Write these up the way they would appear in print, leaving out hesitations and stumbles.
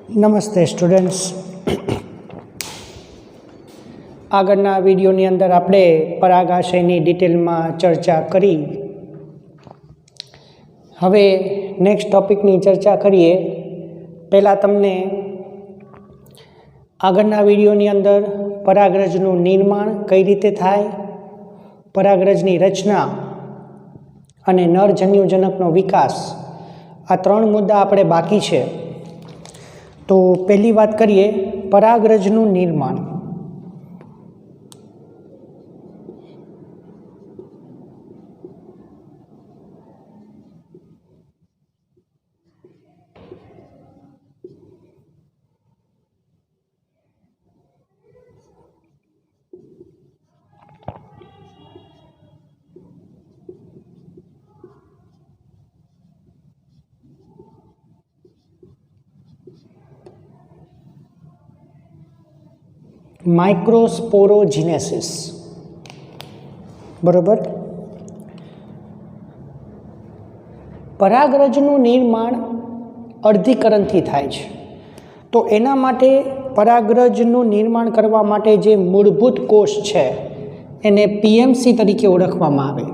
નમસ્તે સ્ટુડન્ટ્સ. આગળના વિડીયોની અંદર આપણે પરાગાશયની ડિટેલમાં ચર્ચા કરી. હવે નેક્સ્ટ ટોપિકની ચર્ચા કરીએ. પહેલાં તમને આગળના વિડીયોની અંદર પરાગરજનું નિર્માણ કઈ રીતે થાય, પરાગરજની રચના અને નરજન્યુજનકનો વિકાસ, આ 3 મુદ્દા આપણે બાકી છે. તો પહેલી વાત કરીએ પરાગરજનું નિર્માણ. માઇક્રોસ્પોરોજીનેસિસ, બરોબર. પરાગરજનું નિર્માણ અર્ધીકરણથી થાય છે. તો એના માટે પરાગરજનું નિર્માણ કરવા માટે જે મૂળભૂત કોષ છે એને પીએમસી તરીકે ઓળખવામાં આવે.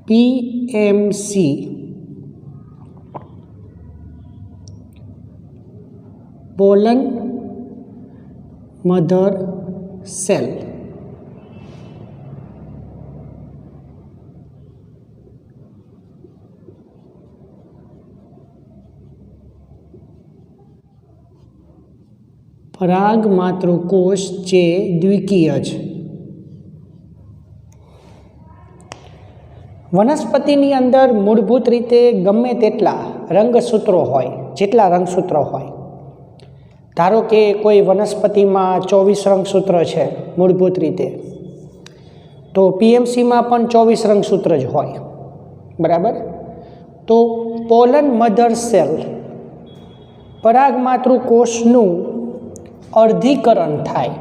PMC pollen mother cell. પરાગ માતૃકોષ જે દ્વિકીય છે. વનસ્પતિની અંદર મૂળભૂત રીતે ગમે તેટલા રંગસૂત્રો હોય, જેટલા રંગસૂત્રો હોય. ધારો કે કોઈ વનસ્પતિમાં 24 રંગસૂત્ર છે મૂળભૂત રીતે, તો પીએમસીમાં પણ 24 રંગસૂત્ર જ હોય, બરાબર. તો પોલન મધર સેલ પરાગ માતૃકોષનું અર્ધીકરણ થાય.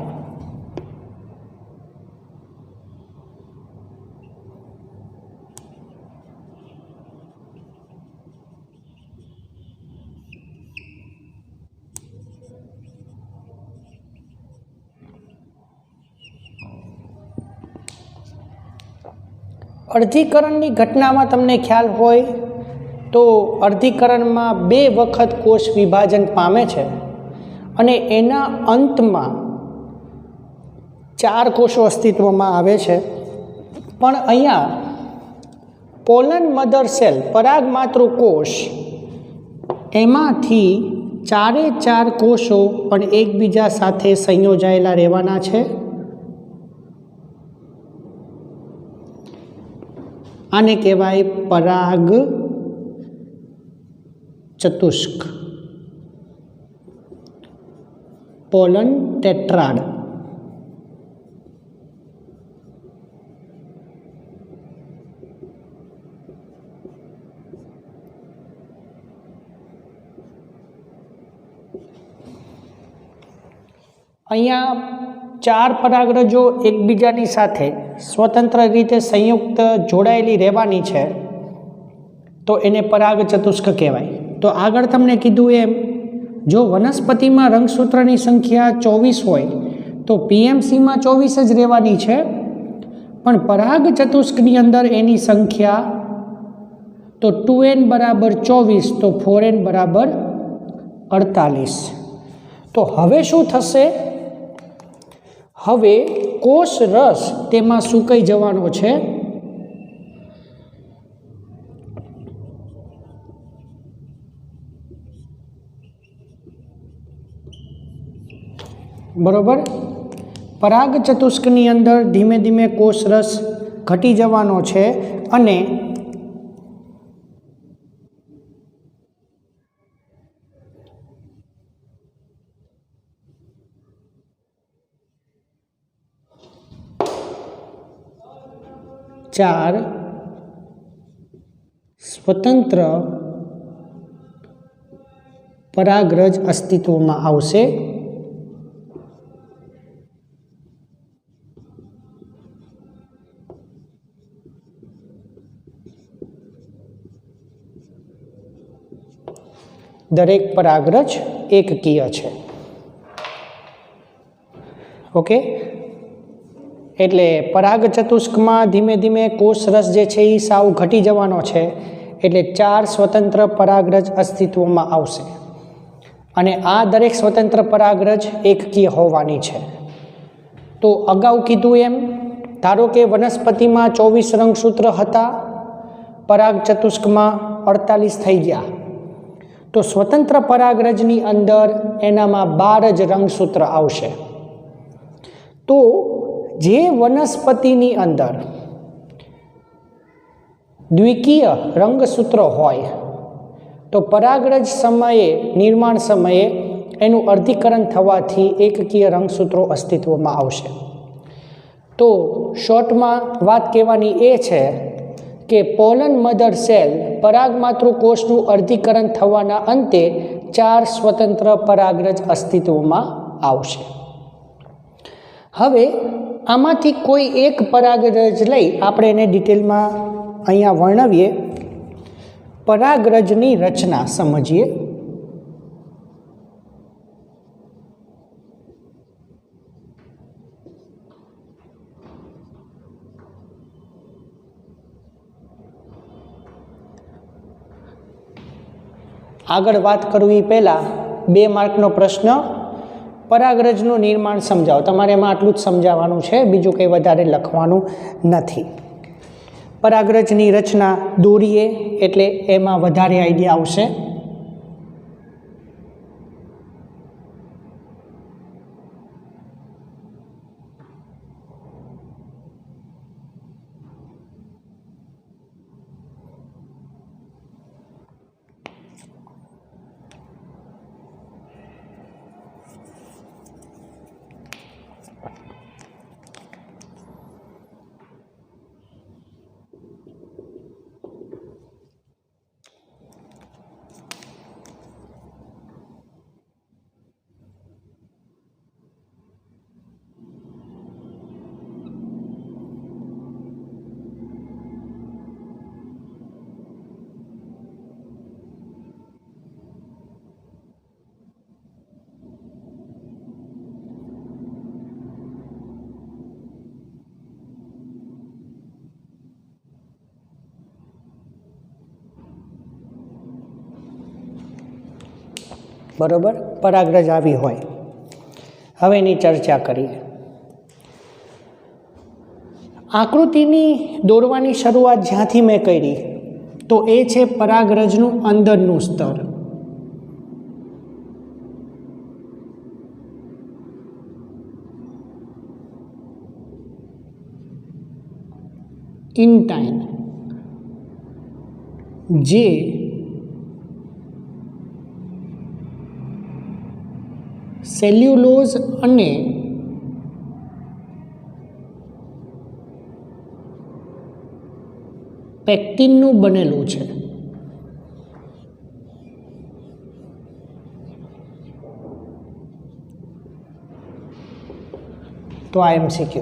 અર્ધીકરણની ઘટનામાં તમને ખ્યાલ હોય તો અર્ધીકરણમાં 2 વખત કોષ વિભાજન પામે છે અને એના અંતમાં 4 કોષો અસ્તિત્વમાં આવે છે. પણ અહીંયા પોલન મધર સેલ પરાગ માતૃકોષ એમાંથી 4 કોષો પણ એકબીજા સાથે સંયોજાયેલા રહેવાના છે. આને કહેવાય પરાગ ચતુષ્ક, પોલન ટેટ્રાડ. અહીંયા 4 પરાગરજો એકબીજાની સાથે સ્વતંત્ર રીતે સંયુક્ત જોડાયેલી રહેવાની છે, તો એને પરાગ ચતુષ્ક કહેવાય. તો આગળ તમને કીધું એમ, જો વનસ્પતિમાં રંગસૂત્રની સંખ્યા 24 હોય તો પીએમસીમાં 24 જ રહેવાની છે, પણ પરાગ ચતુષ્કની અંદર એની સંખ્યા તો 2n બરાબર 24, તો 4n બરાબર 48. તો હવે શું થશે? હવે કોષ રસ તેમાં સુકાઈ જવાનો છે. બરોબર. પરાગ ચતુષ્કની અંદર ધીમે ધીમે કોષ રસ ઘટી જવાનો છે અને ચાર સ્વતંત્ર પરાગરજ અસ્તિત્વમાં આવશે. દરેક પરાગરજ એકકીય છે. ઓકે, એટલે પરાગ ચતુષ્કમાં ધીમે ધીમે કોષરસ જે છે એ સાવ ઘટી જવાનો છે, એટલે 4 સ્વતંત્ર પરાગરજ અસ્તિત્વમાં આવશે અને આ દરેક સ્વતંત્ર પરાગરજ એકકીય હોવાની છે. તો અગાઉ કીધું એમ, ધારો કે વનસ્પતિમાં 24 રંગસૂત્ર હતા, પરાગ ચતુષ્કમાં 48 થઈ ગયા, તો સ્વતંત્ર પરાગરજની અંદર એનામાં 12 જ રંગસૂત્ર આવશે. તો જે વનસ્પતિની અંદર દ્વિકીય રંગસૂત્ર હોય તો પરાગરજ સમયે નિર્માણ સમયે એનું અર્ધીકરણ થવાથી એકકીય રંગસૂત્રો અસ્તિત્વમાં આવશે. તો શોર્ટમાં વાત કહેવાની એ છે કે પોલન મધર સેલ પરાગમાતૃકોષનું અર્ધીકરણ થવાના અંતે 4 સ્વતંત્ર પરાગરજ અસ્તિત્વમાં આવશે. હવે આમાંથી કોઈ એક પરાગરજ લઈ આપણે એને ડિટેલમાં અહીંયા વર્ણવીએ. પરાગરજની રચના સમજીએ. આગળ વાત કરવી પહેલાં 2 માર્કનો પ્રશ્ન, પરાગરજનું નિર્માણ સમજાવો. તમારે એમાં આટલું જ સમજાવવાનું છે, બીજું કંઈ વધારે લખવાનું નથી. પરાગરજની રચના દોરીએ એટલે એમાં વધારે આઈડિયા આવશે. બરોબર, પરાગરજ આવી હોય. હવે એની ચર્ચા કરીએ. આકૃતિની દોરવાની શરૂઆત જ્યાંથી મેં કરી તો એ છે પરાગરજનું અંદરનું સ્તર. ઇન્ટાઇન, જે સેલ્યુલોઝ અને પેક્ટિનનું બનેલું છે. તો આ MCQ.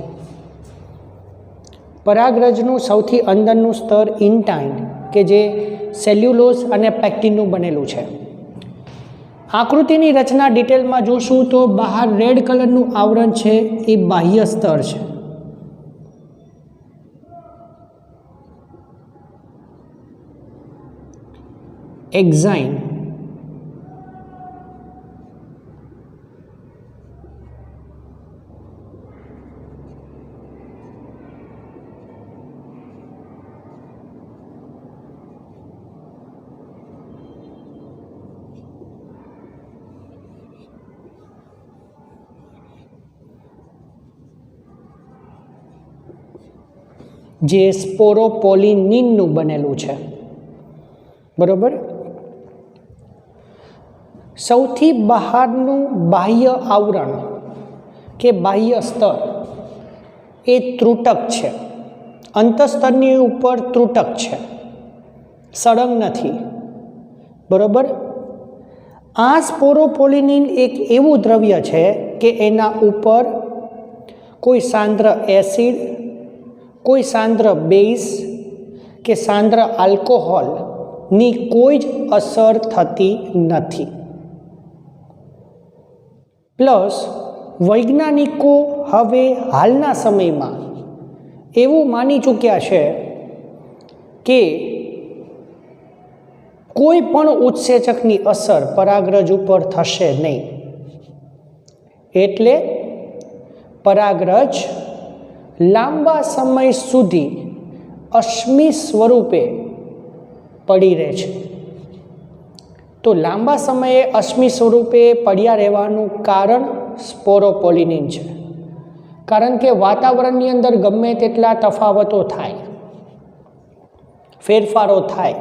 પરાગરજનું સૌથી અંદરનું સ્તર ઇન્ટાઇન, કે જે સેલ્યુલોઝ અને પેક્ટિનનું બનેલું છે. આકૃતિની રચના ડિટેલમાં જોશું તો બહાર રેડ કલરનું આવરણ છે એ બાહ્ય સ્તર છે. એક્ઝાઇન, જે સ્પોરોપોલિનિનનું બનેલું છે. બરોબર. સૌથી બહારનું બાહ્ય આવરણ કે બાહ્ય સ્તર એ ત્રુટક છે. અંતસ્તરની ઉપર ત્રુટક છે, સળંગ નથી. બરોબર. આ સ્પોરોપોલિનિન એક એવું દ્રવ્ય છે કે એના ઉપર કોઈ સાંદ્ર એસિડ, કોઈ સાંદ્ર બેઝ કે સાંદ્ર આલ્કોહોલ ની કોઈ જ અસર થતી નથી. પ્લસ વૈજ્ઞાનિકો હવે હાલના સમયમાં એવું માની ચૂક્યા છે કે કોઈ પણ ઉત્સેચકની અસર પરાગરજ ઉપર થશે નહીં. એટલે પરાગરજ લાંબા સમય સુધી અશ્મિ સ્વરૂપે પડી રહે છે. તો લાંબા સમયે અશ્મિ સ્વરૂપે પડ્યા રહેવાનું કારણ સ્પોરોપોલિનિન છે. કારણ કે વાતાવરણની અંદર ગમે તેટલા તફાવતો થાય, ફેરફારો થાય,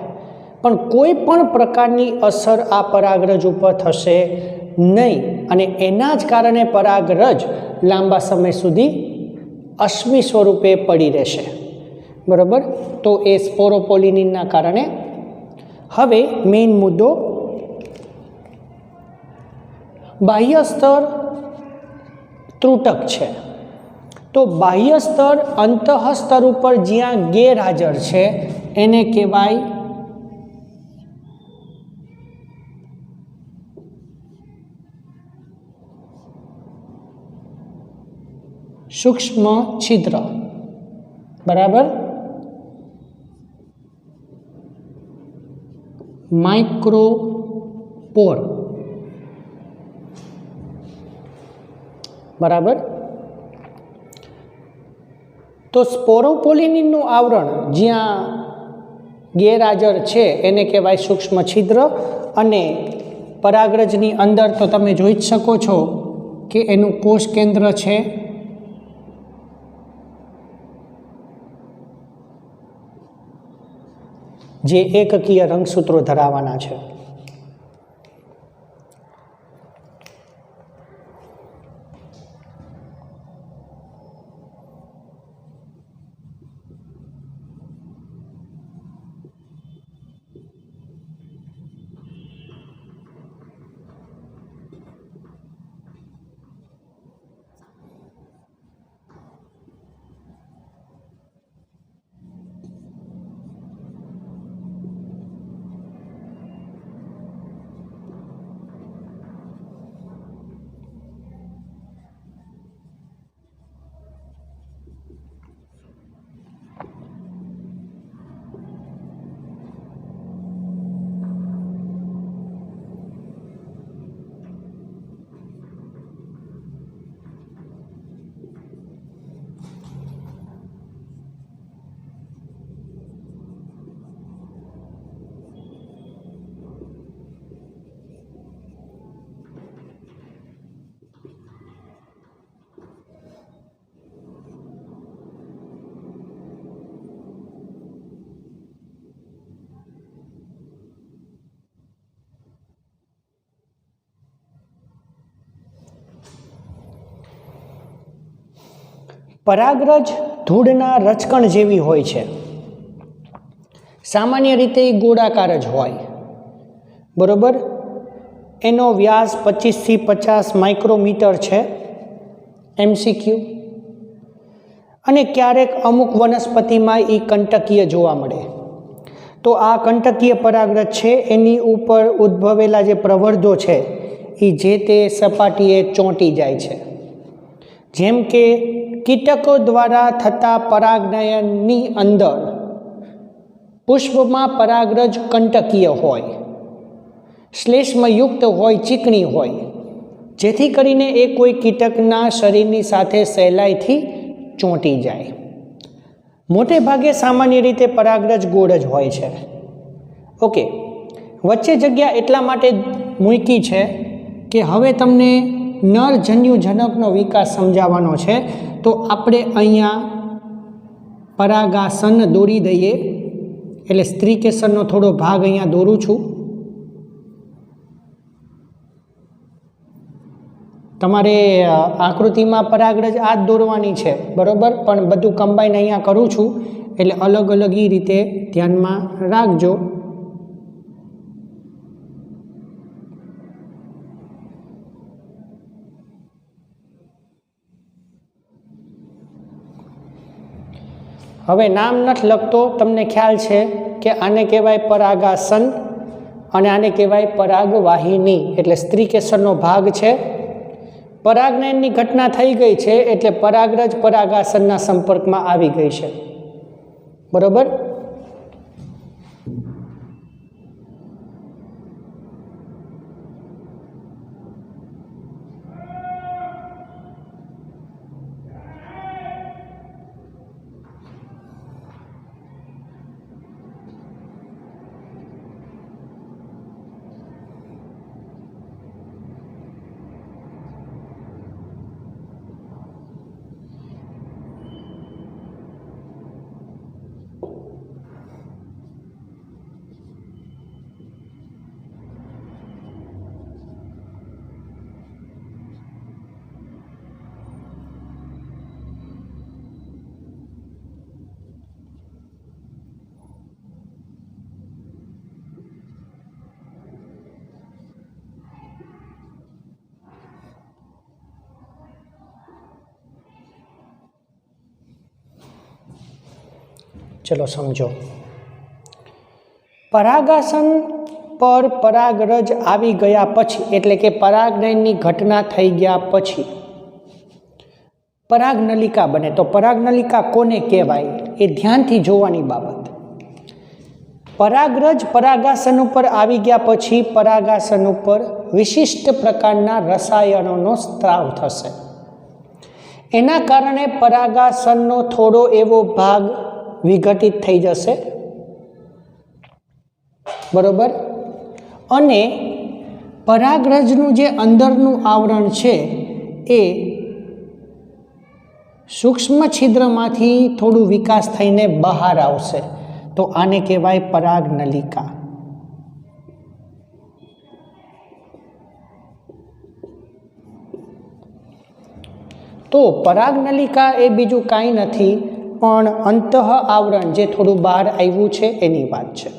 પણ કોઈ પણ પ્રકારની અસર આ પરાગરજ ઉપર થશે નહીં અને એના જ કારણે પરાગરજ લાંબા સમય સુધી અશ્મિ સ્વરૂપે પડી રહેશે. બરાબર. તો એ સ્પોરોપોલિનિનના કારણે. હવે મેઇન મુદ્દો, બાહ્ય સ્તર ત્રુટક છે. તો બાહ્ય સ્તર અંતઃ સ્તર ઉપર જ્યાં ગેરહાજર છે એને કહેવાય સૂક્ષ્મ છિદ્ર. બરાબર. માઇક્રોપોર. બરાબર. તો સ્પોરોપોલિનિનનું આવરણ જ્યાં ગેરહાજર છે એને કહેવાય સૂક્ષ્મ છિદ્ર. અને પરાગરજની અંદર તો તમે જોઈ જ શકો છો કે એનું કોષ કેન્દ્ર છે જે એકકીય રંગસૂત્રો ધરાવવાના છે. પરાગરજ ધૂળના રચકણ જેવી હોય છે. સામાન્ય રીતે એ ગોળાકાર જ હોય. બરોબર. એનો વ્યાસ 25 થી 50 માઇક્રોમીટર છે. MCQ. અને ક્યારેક અમુક વનસ્પતિમાં એ કંટકીય જોવા મળે. તો આ કંટકીય પરાગરજ છે એની ઉપર ઉદ્ભવેલા જે પ્રવર્ધો છે એ જે તે સપાટીએ ચોંટી જાય છે. જેમ કે કીટકો દ્વારા થતા પરાગનયનની અંદર પુષ્પમાં પરાગરજ કંટકીય હોય, શ્લેષ્મયુક્ત હોય, ચીકણી હોય, જેથી કરીને એ કોઈ કીટકના શરીરની સાથે સહેલાઈથી ચોંટી જાય. મોટે ભાગે સામાન્ય રીતે પરાગરજ ગોળ જ હોય છે. ઓકે. વચ્ચે જગ્યા એટલા માટે મૂકી છે કે હવે તમને નરજન્યુજનકનો વિકાસ સમજાવવાનો છે. તો આપણે અહીંયા પરાગાસન દોરી દઈએ. એટલે સ્ત્રીકેસરનો થોડો ભાગ અહીંયા દોરું છું. તમારે આકૃતિમાં પરાગરજ આ જ દોરવાની છે. બરાબર. પણ બધું કમ્બાઈન અહીંયા કરું છું એટલે અલગ અલગ એ રીતે ધ્યાનમાં રાખજો. હવે નામ નથી લખતો, તમને ખ્યાલ છે કે આને કહેવાય પરાગાસન અને આને કહેવાય પરાગવાહિની, એટલે સ્ત્રી કેસરનો ભાગ છે. પરાગનયનની ઘટના થઈ ગઈ છે એટલે પરાગરજ પરાગાસનના સંપર્કમાં આવી ગઈ છે. બરોબર. ચલો સમજો. પરાગાસન પર પરાગરજ આવી ગયા પછી, એટલે કે પરાગનયનની ઘટના થઈ ગયા પછી પરાગનલિકા બને. તો પરાગનલિકા કોને કહેવાય એ ધ્યાનથી જોવાની બાબત. પરાગરજ પરાગાસન ઉપર આવી ગયા પછી પરાગાસન ઉપર વિશિષ્ટ પ્રકારના રસાયણોનો સ્ત્રાવ થશે. એના કારણે પરાગાસનનો થોડો એવો ભાગ વિઘટિત થઈ જશે. બરોબર. અને પરાગરજનું જે અંદરનું આવરણ છે એ સૂક્ષ્મ છિદ્રમાંથી થોડું વિકાસ થઈને બહાર આવશે. તો આને કહેવાય પરાગનલિકા. તો પરાગનલિકા એ બીજું કાંઈ નથી પણ અંતઃ આવરણ જે થોડું બહાર આવ્યું છે એની વાત છે.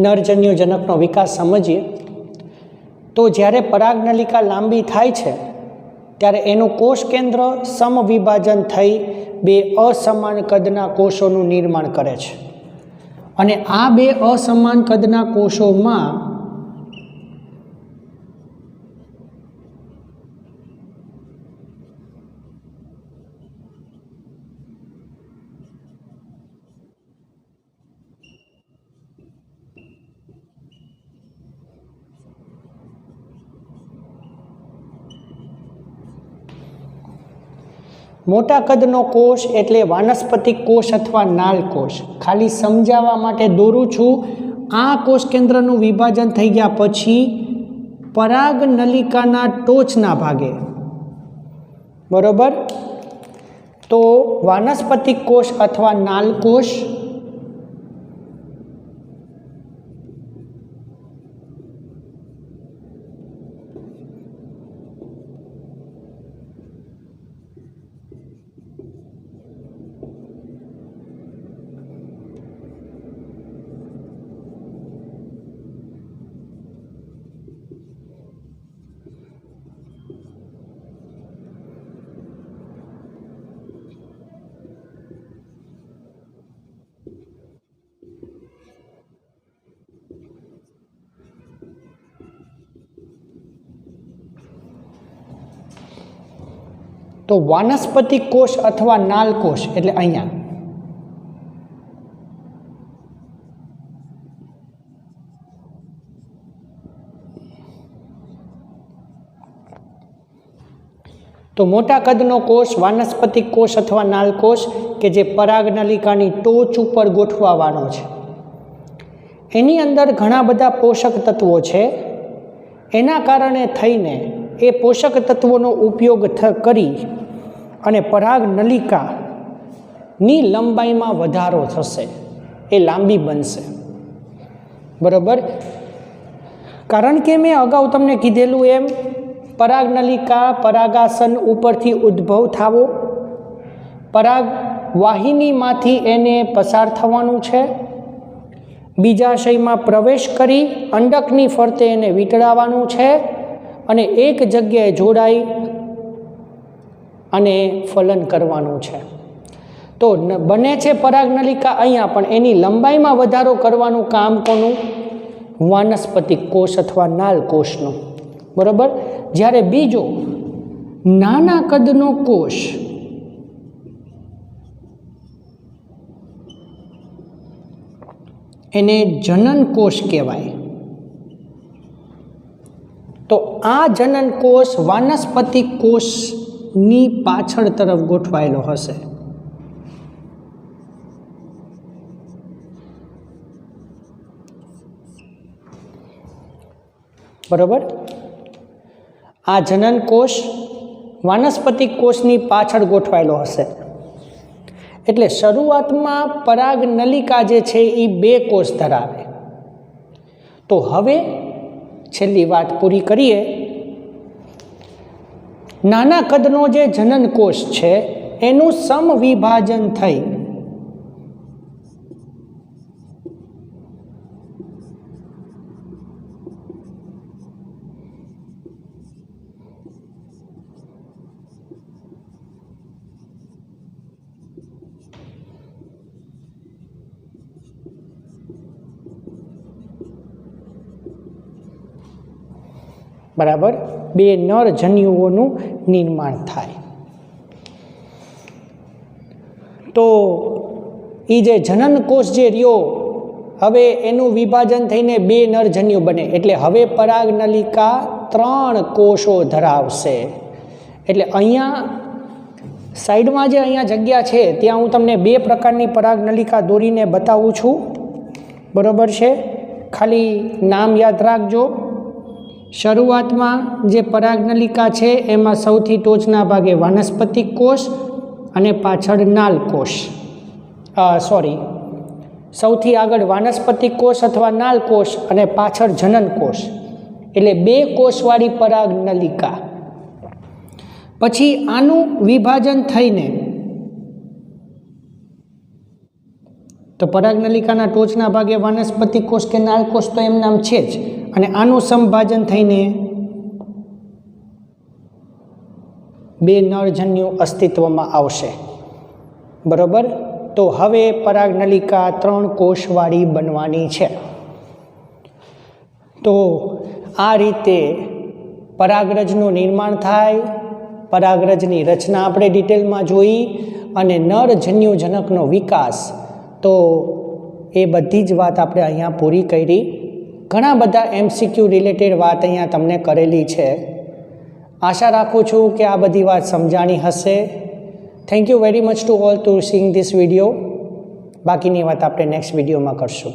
નરજન્યુજનકનો વિકાસ સમજીએ તો જ્યારે પરાગનલિકા લાંબી થાય છે ત્યારે એનું કોષ કેન્દ્ર સમવિભાજન થઈ બે અસમાન કદના કોષોનું નિર્માણ કરે છે. અને આ બે અસમાન કદના કોષોમાં મોટા કદનો કોષ એટલે વાનસ્પતિક કોષ અથવા નાલ કોષ. ખાલી સમજાવવા માટે દોરું છું. આ કોષ કેન્દ્રનું વિભાજન થઈ ગયા પછી પરાગનલિકાના ટોચના ભાગે, બરોબર, તો વાનસ્પતિક કોષ અથવા નાલ કોષ તો વાનસ્પતિક કોષ અથવા નાલ કોષ એટલે અહીંયા તો મોટા કદનો કોષ વાનસ્પતિક કોષ અથવા નાલકોષ કે જે પરાગનલિકાની ટોચ ઉપર ગોઠવાવાનો છે. એની અંદર ઘણા બધા પોષક તત્વો છે. એના કારણે થઈને એ પોષક તત્વોનો ઉપયોગ કરી અને પરાગનલિકાની લંબાઈમાં વધારો થશે, એ લાંબી બનશે. બરાબર. કારણ કે મેં અગાઉ તમને કીધેલું એમ પરાગનલિકા પરાગાસન ઉપરથી ઉદ્ભવ થવો, પરાગ વાહિનીમાંથી એને પસાર થવાનું છે, બીજાશયમાં પ્રવેશ કરી અંડકની ફરતે એને વીંટળાવવાનું છે અને એક જગ્યાએ જોડાઈ અને ફલન કરવાનું છે. તો બને છે પરાગનલિકા અહીંયા, પણ એની લંબાઈમાં વધારો કરવાનું કામ કોનું? વાનસ્પતિક કોષ અથવા નાલ કોષનું. બરાબર. જ્યારે બીજો નાના કદનો કોષ એને જનન કોષ કહેવાય. તો આ જનન કોષ વાનસ્પતિક કોષની પાછળ તરફ ગોઠવાયેલો હશે. બરાબર. આ જનન કોષ વાનસ્પતિક કોષની પાછળ ગોઠવાયેલો હશે. એટલે શરૂઆતમાં પરાગનલિકા જે છે એ 2 કોષ ધરાવે. તો હવે છેલ્લી વાત પૂરી કરીએ. નાના કદનો જે જનન કોષ છે એનું સમવિભાજન થઈ બરાબર 2 નર જન્યુઓનું નિર્માણ થાય. તો એ જે જનન કોષ જે રહ્યો હવે એનું વિભાજન થઈને 2 નર જન્યુ બને. એટલે હવે પરાગનલિકા 3 કોષો ધરાવશે. એટલે અહીંયા સાઈડમાં જે અહીંયા જગ્યા છે ત્યાં હું તમને 2 પ્રકારની પરાગનલિકા દોરીને બતાવું છું. બરાબર છે. ખાલી નામ યાદ રાખજો. શરૂઆતમાં જે પરાગનલિકા છે એમાં સૌથી ટોચના ભાગે વાનસ્પતિક કોષ અને પાછળ નાલ કોષ, સૌથી આગળ વાનસ્પતિક કોષ અથવા નાલ કોષ અને પાછળ જનન કોષ. એટલે 2 કોષવાળી પરાગનલિકા. પછી આનું વિભાજન થઈને તો પરાગનલિકાના ટોચના ભાગે વાનસ્પતિક કોષ કે નાલ કોષ તો એમ નામ છે જ, અને આનું સમભાજન થઈને 2 નરજન્યુ અસ્તિત્વમાં આવશે. બરાબર. તો હવે પરાગનલિકા 3 કોષવાળી બનવાની છે. તો આ રીતે પરાગરજનું નિર્માણ થાય. પરાગરજની રચના આપણે ડિટેલમાં જોઈ અને નરજન્યુજનકનો વિકાસ. તો એ બધી જ વાત આપણે અહીંયા પૂરી કરી. ઘણા બધા MCQ રિલેટેડ વાત અહીંયા તમને કરેલી છે. આશા રાખું છું કે આ બધી વાત સમજાણી હશે. Thank you very much to all to seeing this video. બાકીની વાત આપણે નેક્સ્ટ વિડીયોમાં કરશું.